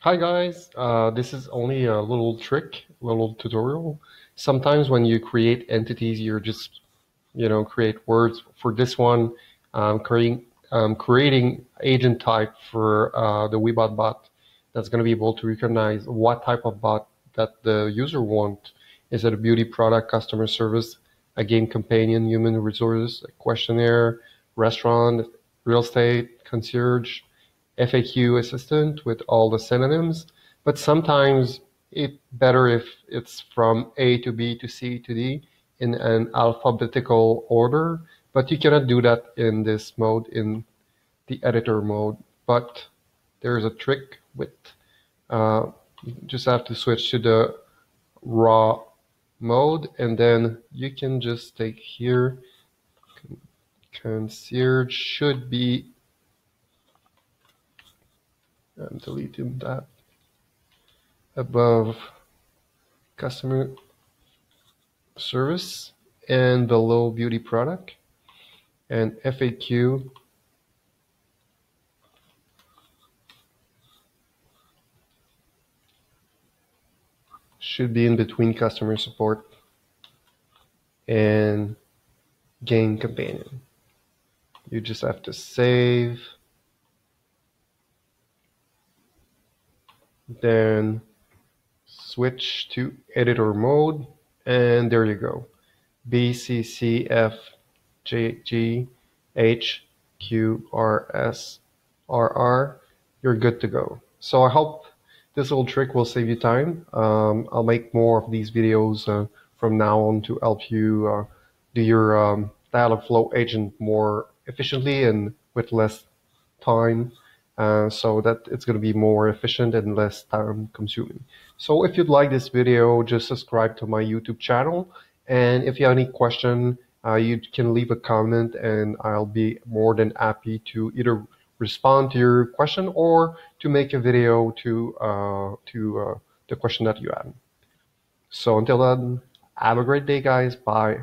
Hi guys, this is only a little trick, little tutorial. Sometimes when you create entities, you're just, create words. For this one, creating agent type for the Weebot bot that's going to be able to recognize what type of bot that the user want. Is it a beauty product, customer service, a game companion, human resources, a questionnaire, restaurant, real estate, concierge, FAQ assistant with all the synonyms, but sometimes it's better if it's from A to B to C to D in an alphabetical order, but you cannot do that in this mode, in the editor mode. But there's a trick with, you just have to switch to the raw mode, and then you can just take here, concierge should be, I'm deleting that, above customer service and below beauty product, and FAQ should be in between customer support and game companion. You just have to save, then switch to editor mode, and there you go. B, C, C, F, J, G, H, Q, R, S, R, R. You're good to go. So I hope this little trick will save you time. I'll make more of these videos from now on to help you do your Dialogflow agent more efficiently and with less time, so that it's going to be more efficient and less time consuming. So if you'd like this video, just subscribe to my YouTube channel. And if you have any question, you can leave a comment and I'll be more than happy to either respond to your question or to make a video to the question that you have. So until then, have a great day, guys. Bye.